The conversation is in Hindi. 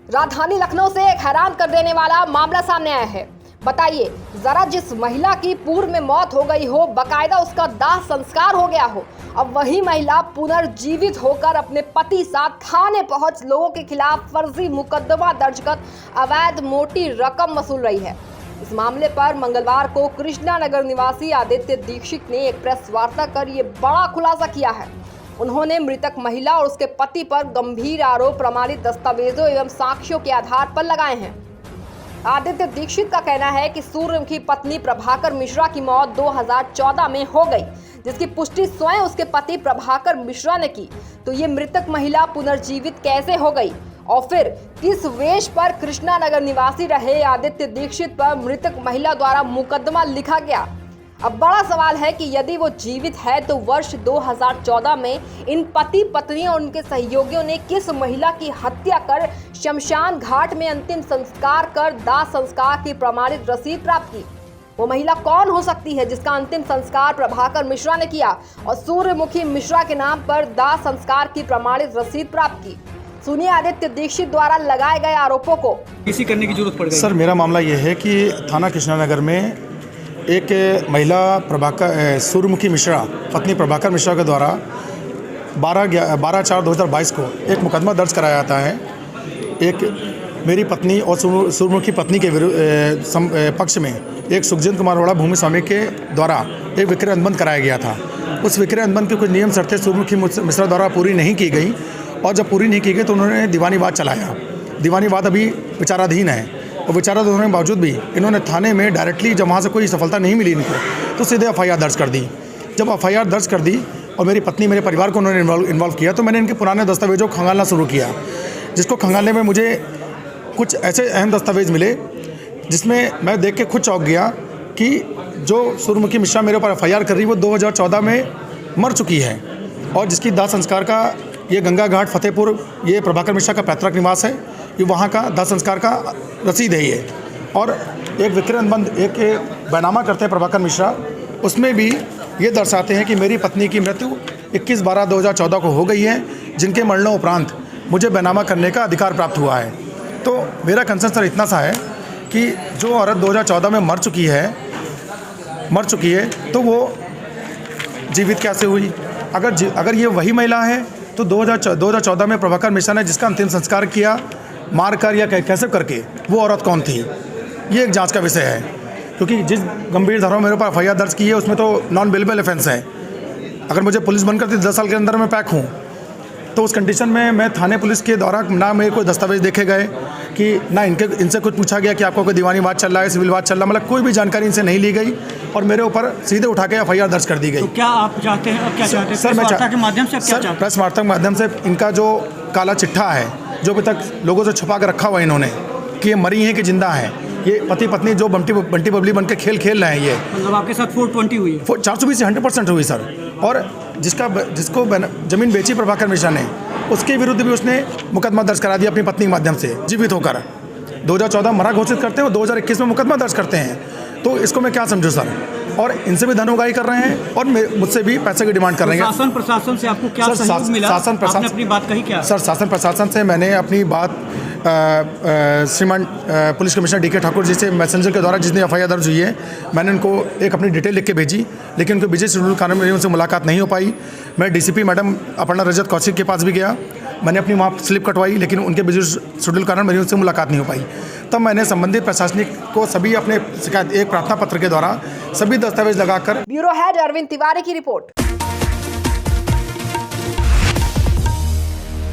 राजधानी लखनऊ से एक हैरान कर देने वाला मामला सामने आया है। बताइए जरा, जिस महिला की पूर्व में मौत हो गई हो, बकायदा उसका दाह संस्कार हो गया हो, अब वही महिला पुनर्जीवित होकर अपने पति साथ थाने पहुंच लोगों के खिलाफ फर्जी मुकदमा दर्ज कर अवैध मोटी रकम वसूल रही है। इस मामले पर मंगलवार को कृष्णा नगर निवासी आदित्य दीक्षित ने एक प्रेस वार्ता कर ये बड़ा खुलासा किया है। उन्होंने मृतक महिला और उसके पति पर गंभीर आरोप प्रमाणित दस्तावेजों एवं साक्ष्यों के आधार पर लगाए हैं। आदित्य दीक्षित का कहना है कि सूर्यमुखी पत्नी प्रभाकर मिश्रा की मौत 2014 में हो गई, जिसकी पुष्टि स्वयं उसके पति प्रभाकर मिश्रा ने की। तो ये मृतक महिला पुनर्जीवित कैसे हो गई और फिर किस वेश पर कृष्णा नगर निवासी रहे आदित्य दीक्षित पर मृतक महिला द्वारा मुकदमा लिखा गया? अब बड़ा सवाल है कि यदि वो जीवित है तो वर्ष 2014 में इन पति पत्नी और उनके सहयोगियों ने किस महिला की हत्या कर शमशान घाट में अंतिम संस्कार कर दाह संस्कार की प्रमाणित रसीद प्राप्त की? वो महिला कौन हो सकती है जिसका अंतिम संस्कार प्रभाकर मिश्रा ने किया और सूर्यमुखी मिश्रा के नाम पर दाह संस्कार की प्रमाणित रसीद प्राप्त की? सुनिए आदित्य दीक्षित द्वारा लगाए गए आरोपों को। इसी करने की जरूरत पड़ गई। सर, मेरा मामला ये है कि थाना कृष्णा नगर में एक महिला सूर्यमुखी मिश्रा पत्नी प्रभाकर मिश्रा के द्वारा 12/4/2022 को एक मुकदमा दर्ज कराया जाता है। एक मेरी पत्नी और सूर्यमुखी पत्नी के पक्ष में एक सुखजिंद कुमार वाड़ा भूमि स्वामी के द्वारा एक विक्रय अनुबंध कराया गया था। उस विक्रय अनुबंध की कुछ नियम शर्तें सूर्यमुखी मिश्रा द्वारा पूरी नहीं की गई और जब पूरी नहीं की गई तो उन्होंने दीवानी वाद चलाया। दीवानी वाद अभी विचाराधीन है और विचाराधीन होने के बावजूद भी इन्होंने थाने में डायरेक्टली, जब वहाँ से कोई सफलता नहीं मिली इनको, तो सीधे एफआईआर दर्ज कर दी। जब एफआईआर दर्ज कर दी और मेरी पत्नी, मेरे परिवार को उन्होंने इन्वॉल्व किया, तो मैंने इनके पुराने दस्तावेजों को खंगालना शुरू किया, जिसको खंगालने में मुझे कुछ ऐसे अहम दस्तावेज मिले जिसमें मैं देख के खुद चौंक गया कि जो सूर्यमुखी मिश्रा मेरे ऊपर एफआईआर कर रही वो 2014 में मर चुकी है और जिसकी दाह संस्कार का ये गंगा घाट फतेहपुर, ये प्रभाकर मिश्रा का पैतृक निवास है, ये वहाँ का दाह संस्कार का रसीद है ये। और एक विक्रय अनुबंध, एक बैनामा करते हैं प्रभाकर मिश्रा, उसमें भी ये दर्शाते हैं कि मेरी पत्नी की मृत्यु 21/12/2014 को हो गई है, जिनके मरने उपरांत मुझे बैनामा करने का अधिकार प्राप्त हुआ है। तो मेरा कंसर्न सर इतना सा है कि जो औरत 2014 में मर चुकी है तो वो जीवित कैसे हुई? अगर ये वही महिला है तो 2014 में प्रभाकर मिश्रा ने जिसका अंतिम संस्कार किया मारकर या कैसे करके, वो औरत कौन थी? ये एक जांच का विषय है, क्योंकि जिस गंभीर धारा मेरे ऊपर एफआईआर दर्ज की है उसमें तो नॉन बेलेबल ऑफेंस है। अगर मुझे पुलिस बंद करती 10 साल के अंदर मैं पैक हूँ, तो उस कंडीशन में मैं थाने पुलिस के द्वारा ना मेरे कोई दस्तावेज देखे गए कि ना इनसे कुछ पूछा गया कि आपको कोई दीवानी वाद चल रहा है, सिविल वाद चल रहा है, मतलब कोई भी जानकारी इनसे नहीं ली गई और मेरे ऊपर सीधे उठा के एफआईआर दर्ज कर दी गई। तो क्या आप चाहते हैं? क्या चाहते हैं सर? प्रेस वार्ता के माध्यम से क्या चाहते हैं? प्रेस वार्ता के माध्यम से इनका जो काला चिट्ठा है, जो अभी तक लोगों से छुपा कर रखा हुआ है इन्होंने, कि ये मरी हैं कि जिंदा हैं, ये पति पत्नी जो बंटी बबली बन के खेल रहे हैं, ये मतलब आपके साथ 420 हुई है? 420 से 100% हुई सर। और जिसको जमीन बेची प्रभाकर मिश्रा ने, उसके विरुद्ध भी उसने मुकदमा दर्ज करा दिया अपनी पत्नी के माध्यम से, जीवित होकर। 2014 मरा घोषित करते हैं और 2021 में मुकदमा दर्ज करते हैं। तो इसको मैं क्या समझूं सर? और इनसे भी धन उगाही कर रहे हैं और मुझसे भी पैसे की डिमांड कर रहे हैं। शासन प्रशासन से आपको क्या सहयोग मिला? आपने अपनी बात कही क्या? सर, शासन प्रशासन से मैंने अपनी बात श्रीमान police commissioner DK Thakur ji से मैसेंजर के द्वारा, जिसने एफआईआर दर्ज हुई है, मैंने उनको एक अपनी डिटेल लिख के भेजी, लेकिन उनके बिजी शेड्यूल कारण मेरी उनसे मुलाकात नहीं हो पाई। मैं DCP मैडम अपर्णा रजत कौशिक के पास भी गया, मैंने अपनी वहाँ स्लिप कटवाई, लेकिन उनके बिजी शेड्यूल कारण मेरी उनसे मुलाकात नहीं हो पाई। तब मैंने संबंधित प्रशासनिक को सभी अपने शिकायत एक प्रार्थना पत्र के द्वारा सभी दस्तावेज लगाकर। ब्यूरो हेड अरविंद तिवारी की रिपोर्ट।